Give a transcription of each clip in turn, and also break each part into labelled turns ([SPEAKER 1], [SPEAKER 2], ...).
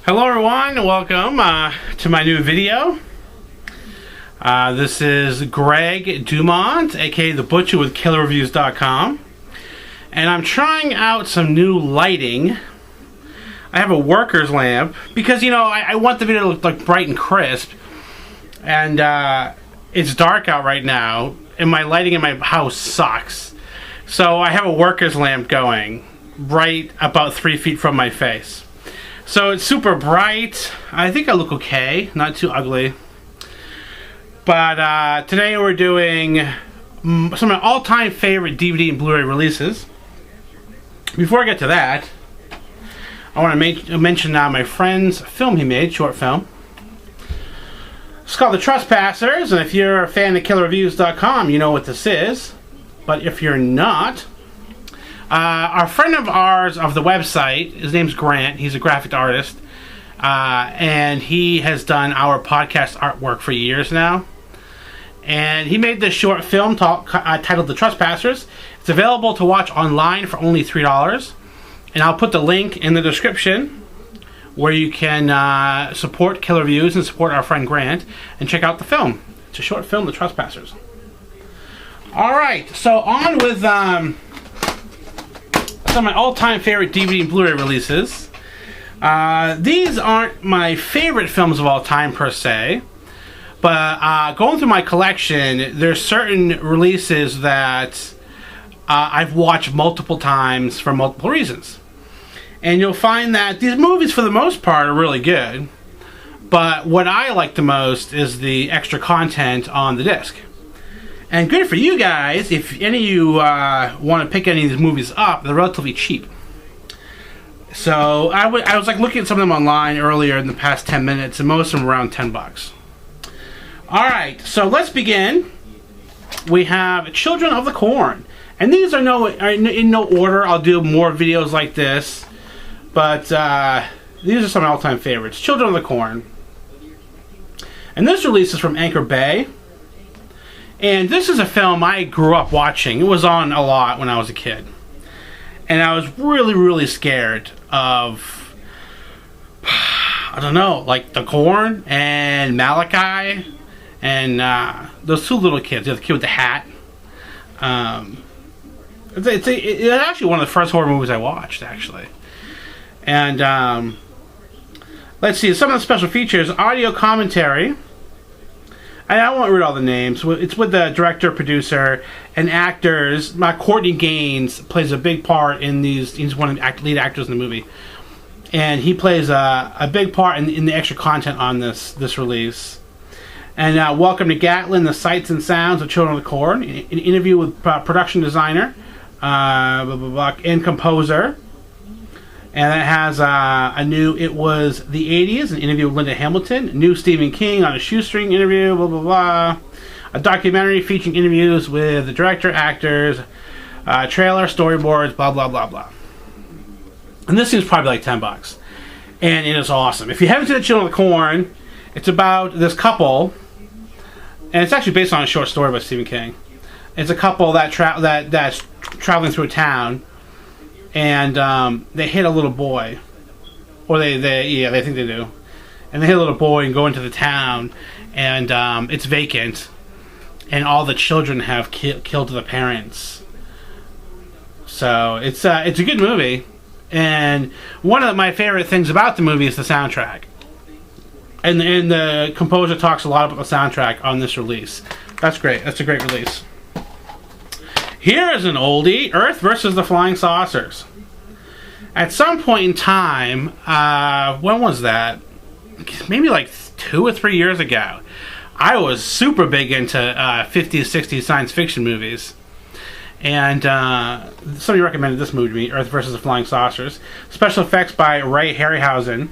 [SPEAKER 1] Hello everyone, welcome to my new video. This is Greg Dumont, aka The Butcher with KillerReviews.com, and I'm trying out some new lighting. I have a worker's lamp because, you know, I want the video to look like bright and crisp, and it's dark out right now, and my lighting in my house sucks. So I have a worker's lamp going right about 3 feet from my face. So it's super bright. I think I look okay, not too ugly. But today we're doing some of my all-time favorite DVD and Blu-ray releases. Before I get to that, I want to mention my friend's film he made, short film. It's called The Trespassers, and if you're a fan of KillerReviews.com, you know what this is. But if you're not, a friend of ours of the website, his name's Grant, he's a graphic artist, and he has done our podcast artwork for years now. And he made this short film titled The Trespassers. It's available to watch online for only $3. And I'll put the link in the description where you can support Killer Reviews and support our friend Grant and check out the film. It's a short film, The Trespassers. Alright, so on with some of my all-time favorite DVD and Blu-ray releases. These aren't my favorite films of all time per se, but going through my collection, there's certain releases that I've watched multiple times for multiple reasons. And you'll find that these movies, for the most part, are really good, but what I like the most is the extra content on the disc. And good for you guys, if any of you want to pick any of these movies up, they're relatively cheap. So I was like looking at some of them online earlier in the past 10 minutes, and most of them around $10. Alright, so let's begin. We have Children of the Corn. And these are in no order. I'll do more videos like this. But these are some of my all-time favorites. Children of the Corn. And this release is from Anchor Bay. And this is a film I grew up watching. It was on a lot when I was a kid. And I was really, really scared of, I don't know, like the Corn and Malachi and those two little kids. The kid with the hat. It's actually one of the first horror movies I watched, actually. And let's see, some of the special features, audio commentary. And I won't read all the names. It's with the director, producer, and actors. Courtney Gaines plays a big part in these. He's one of the lead actors in the movie, and he plays a big part in the extra content on this release. And welcome to Gatlin, the sights and sounds of Children of the Corn. An interview with production designer and composer. And that has a new It Was the 80s, an interview with Linda Hamilton, new Stephen King on a shoestring interview, blah, blah, blah. A documentary featuring interviews with the director, actors, trailer, storyboards, blah, blah, blah, blah. And this seems probably like $10. And it is awesome. If you haven't seen The Children of the Corn, it's about this couple, and it's actually based on a short story by Stephen King. It's a couple that's traveling through a town, and they hit a little boy, or they think they do, and they hit a little boy and go into the town, and it's vacant, and all the children have killed the parents. So it's a good movie, and one of my favorite things about the movie is the soundtrack, and the composer talks a lot about the soundtrack on this release. That's great. That's a great release. Here is an oldie, Earth versus the Flying Saucers. At some point in time, when was that? Maybe like 2 or 3 years ago, I was super big into 50s, 60s science fiction movies. And somebody recommended this movie to me, Earth versus the Flying Saucers. Special effects by Ray Harryhausen.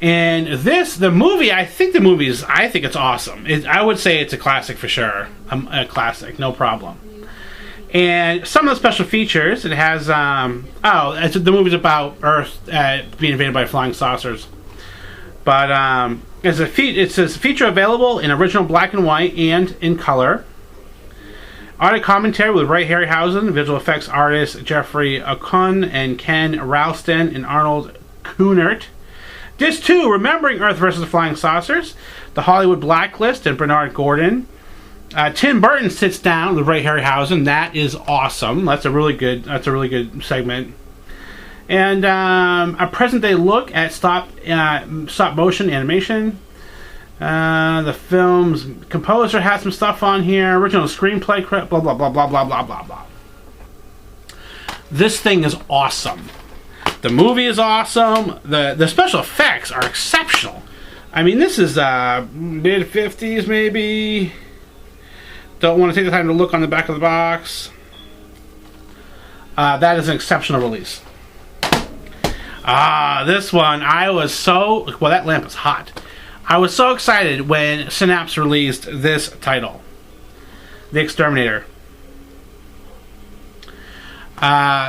[SPEAKER 1] And the movie, I think it's awesome. I would say it's a classic for sure. A classic, no problem. And some of the special features, it has, the movie's about Earth being invaded by flying saucers. But it's a feature available in original black and white and in color. Audio commentary with Ray Harryhausen, visual effects artists Jeffrey Okun and Ken Ralston and Arnold Kunert. Disc 2, Remembering Earth vs. the Flying Saucers, The Hollywood Blacklist, and Bernard Gordon. Tim Burton sits down with Ray Harryhausen. That is awesome. That's a really good segment. And a present-day look at stop motion animation. The film's composer has some stuff on here. Original screenplay, blah blah blah blah blah blah blah blah. This thing is awesome. The movie is awesome. The special effects are exceptional. I mean, this is mid-50s maybe. Don't want to take the time to look on the back of the box. That is an exceptional release. This one, I was so... Well, that lamp is hot. I was so excited when Synapse released this title. The Exterminator.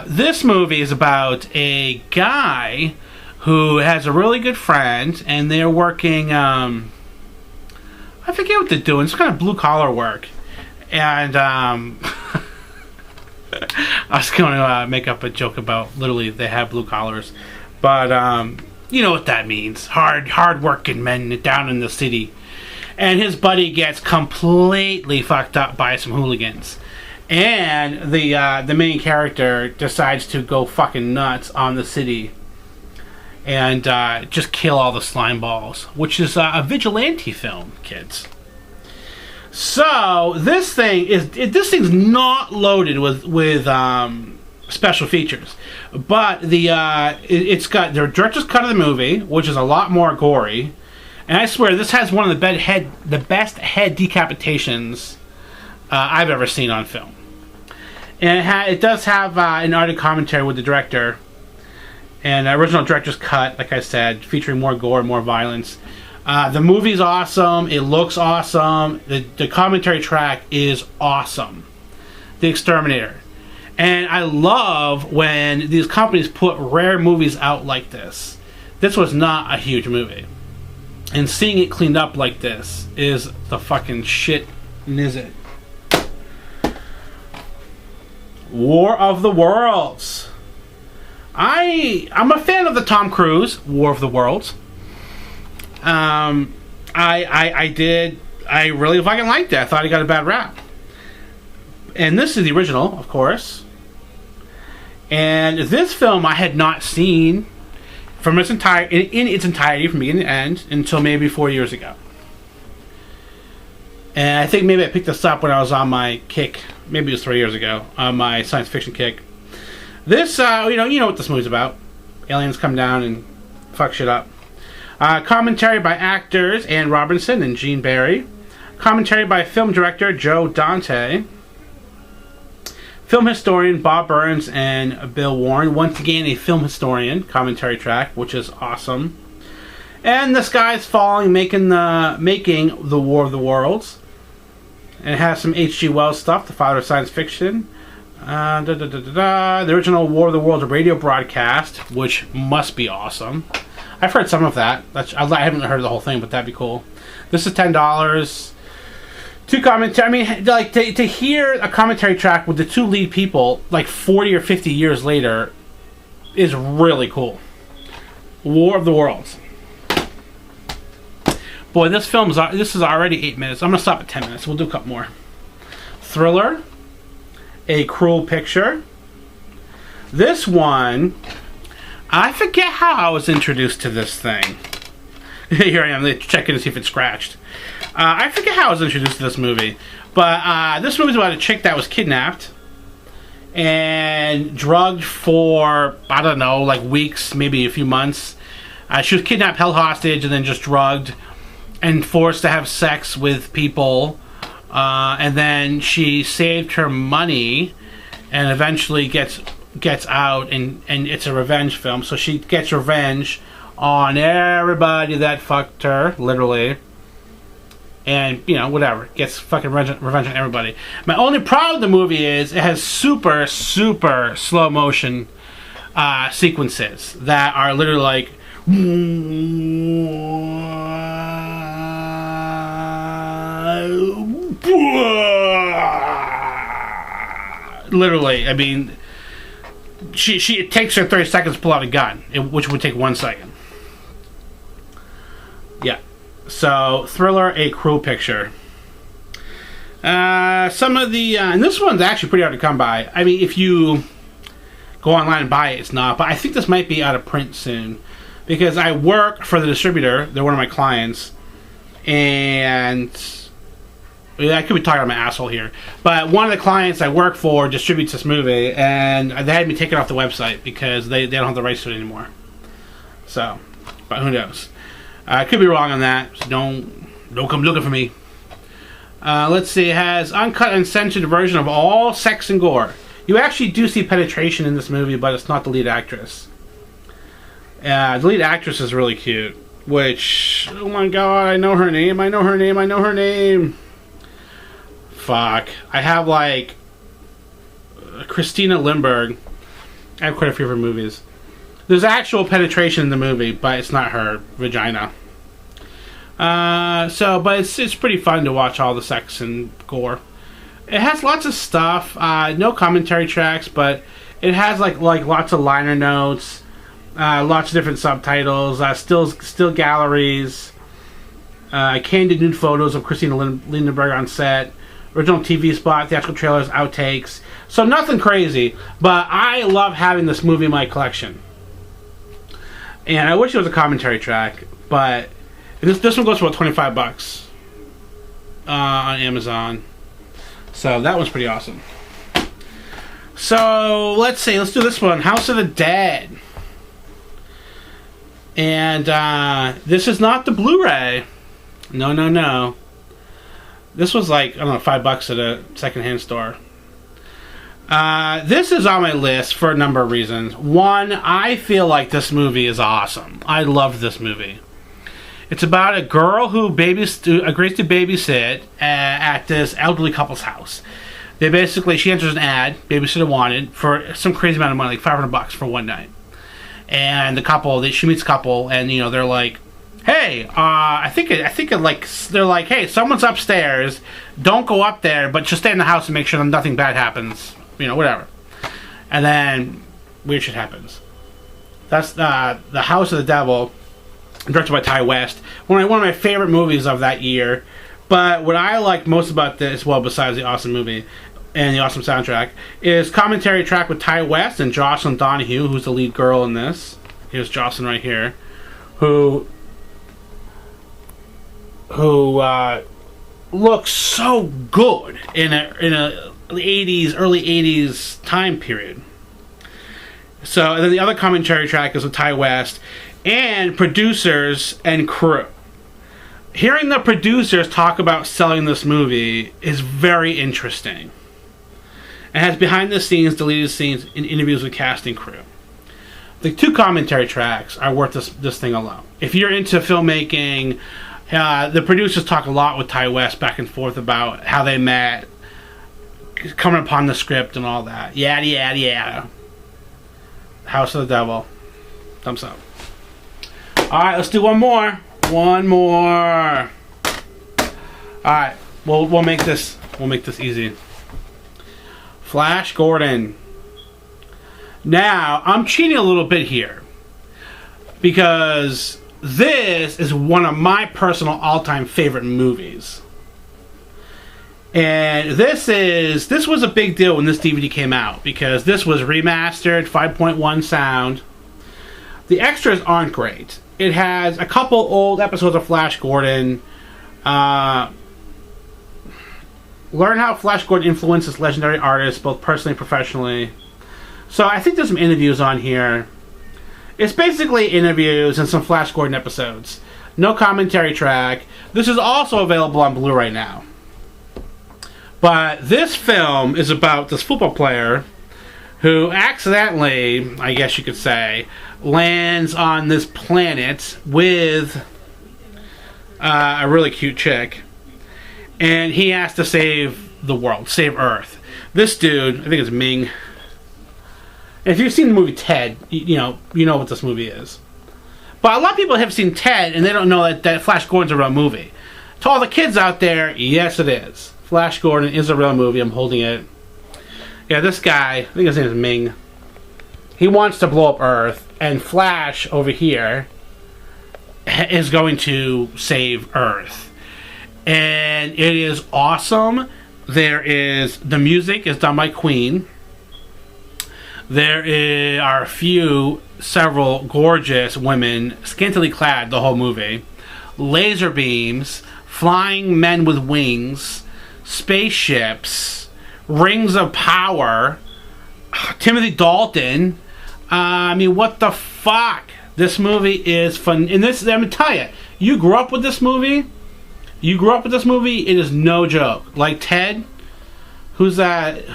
[SPEAKER 1] This movie is about a guy who has a really good friend, and they're working, I forget what they're doing, it's kind of blue-collar work. And, I was going to make up a joke about, literally, they have blue collars. But, you know what that means. Hard-working men down in the city. And his buddy gets completely fucked up by some hooligans. And the main character decides to go fucking nuts on the city. And just kill all the slime balls. Which is a vigilante film, kids. So this thing's not loaded with special features, but it's got the director's cut of the movie, which is a lot more gory, and I swear this has one of the best head decapitations I've ever seen on film. And it does have an audio commentary with the director, and original director's cut, like I said, featuring more gore and more violence. The movie's awesome. It looks awesome. The commentary track is awesome. The Exterminator. And I love when these companies put rare movies out like this. This was not a huge movie. And seeing it cleaned up like this is the fucking shit nizzit. War of the Worlds. I'm a fan of the Tom Cruise War of the Worlds. I really fucking liked it. I thought he got a bad rap. And this is the original, of course. And this film I had not seen from its in its entirety from beginning to end until maybe 4 years ago. And I think maybe I picked this up when I was on my kick. Maybe it was 3 years ago on my science fiction kick. This, you know what this movie's about. Aliens come down and fuck shit up. Commentary by actors Anne Robinson and Gene Barry. Commentary by film director Joe Dante. Film historian Bob Burns and Bill Warren. Once again, a film historian commentary track, which is awesome. And The Sky's Falling, making the War of the Worlds. And it has some H.G. Wells stuff, the father of science fiction. The original War of the Worlds radio broadcast, which must be awesome. I've heard some of that. I haven't heard the whole thing, but that'd be cool. This is $10. Two commentary. I mean, like to hear a commentary track with the two lead people, like 40 or 50 years later, is really cool. War of the Worlds. Boy, this is already 8 minutes. I'm gonna stop at 10 minutes. We'll do a couple more. Thriller. A Cruel Picture. This one, I forget how I was introduced to this thing. Here I am checking to see if it's scratched. I forget how I was introduced to this movie, but this movie's about a chick that was kidnapped and drugged for, I don't know, like weeks, maybe a few months. She was kidnapped, held hostage, and then just drugged and forced to have sex with people. And then she saved her money and eventually gets out, and it's a revenge film. So she gets revenge on everybody that fucked her, literally. And, you know, whatever. Gets fucking revenge on everybody. My only problem with the movie is it has super, super slow motion sequences that are literally like... Literally, I mean... It takes her 30 seconds to pull out a gun, which would take 1 second. Yeah. So, Thriller, A Cruel Picture. Some of the... and this one's actually pretty hard to come by. I mean, if you go online and buy it, it's not. But I think this might be out of print soon. Because I work for the distributor. They're one of my clients. And... I could be talking about my asshole here. But one of the clients I work for distributes this movie. And they had me take it off the website. Because they don't have the rights to it anymore. So, but who knows? I could be wrong on that. So don't come looking for me. Let's see. It has uncut and censored version of all sex and gore. You actually do see penetration in this movie, but it's not the lead actress. The lead actress is really cute. Which, oh my god, I know her name. Fuck. I have like Christina Lindbergh. I have quite a few of her movies. There's actual penetration in the movie, but it's not her vagina. But it's pretty fun to watch all the sex and gore. It has lots of stuff. No commentary tracks, but it has like lots of liner notes, lots of different subtitles, still galleries, candid nude photos of Christina Lindbergh on set, original TV spot, theatrical trailers, outtakes. So nothing crazy, but I love having this movie in my collection. And I wish it was a commentary track, but this one goes for about $25 on Amazon. So that one's pretty awesome. So let's do this one, House of the Dead. And this is not the Blu-ray. No. This was like, I don't know, $5 at a secondhand store. This is on my list for a number of reasons. One, I feel like this movie is awesome. I loved this movie. It's about a girl who agrees to babysit at this elderly couple's house. She enters an ad, babysitter wanted, for some crazy amount of money, like $500 for one night. And she meets a couple, and they're like, hey, they're like, hey, someone's upstairs. Don't go up there, but just stay in the house and make sure that nothing bad happens. Whatever. And then weird shit happens. That's The House of the Devil, directed by Ty West. One of my favorite movies of that year. But what I like most about this, well, besides the awesome movie and the awesome soundtrack, is commentary track with Ty West and Jocelyn Donahue, who's the lead girl in this. Here's Jocelyn right here, who looks so good in a early 80s time period. So, and then the other commentary track is with Ty West and producers and crew. Hearing the producers talk about selling this movie is very interesting. It has behind the scenes, deleted scenes, and interviews with cast and crew. The two commentary tracks are worth this thing alone. If you're into filmmaking, the producers talk a lot with Ty West back and forth about how they met, coming upon the script and all that. Yada. House of the Devil. Thumbs up. Alright, let's do one more. Alright, we'll make this easy. Flash Gordon. Now, I'm cheating a little bit here, because this is one of my personal all-time favorite movies. And this was a big deal when this DVD came out, because this was remastered, 5.1 sound. The extras aren't great. It has a couple old episodes of Flash Gordon. Learn how Flash Gordon influences legendary artists, both personally and professionally. So I think there's some interviews on here. It's basically interviews and some Flash Gordon episodes. No commentary track. This is also available on Blu-ray now. But this film is about this football player who accidentally, I guess you could say, lands on this planet with a really cute chick. And he has to save the world, save Earth. This dude, I think it's Ming. If you've seen the movie Ted, you know what this movie is. But a lot of people have seen Ted, and they don't know that Flash Gordon's a real movie. To all the kids out there, yes it is. Flash Gordon is a real movie. I'm holding it. Yeah, this guy, I think his name is Ming. He wants to blow up Earth, and Flash over here is going to save Earth. And it is awesome. The music is done by Queen. There are several gorgeous women, scantily clad the whole movie. Laser beams, flying men with wings, spaceships, rings of power, Timothy Dalton. I mean, what the fuck? This movie is fun. And this, I'm gonna tell you, you grew up with this movie. It is no joke. Like Ted, who's that?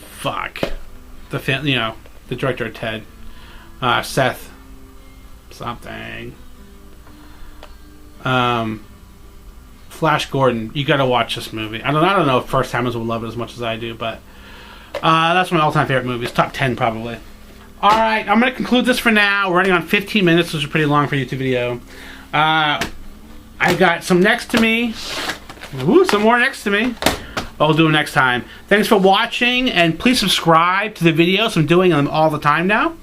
[SPEAKER 1] Fuck. The director of Ted. Seth. Something. Flash Gordon. You gotta watch this movie. I don't know if first timers will love it as much as I do, but that's one of my all-time favorite movies. Top 10 probably. Alright, I'm gonna conclude this for now. We're running on 15 minutes, which is pretty long for a YouTube video. I got some next to me. Ooh, some more next to me. I'll do them next time. Thanks for watching, and please subscribe to the videos. I'm doing them all the time now.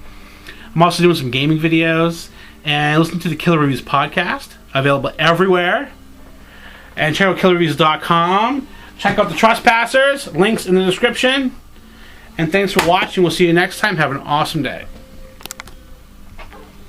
[SPEAKER 1] I'm also doing some gaming videos, and listen to the Killer Reviews podcast, available everywhere. And check out killerreviews.com. Check out the Trespassers, links in the description. And thanks for watching. We'll see you next time. Have an awesome day.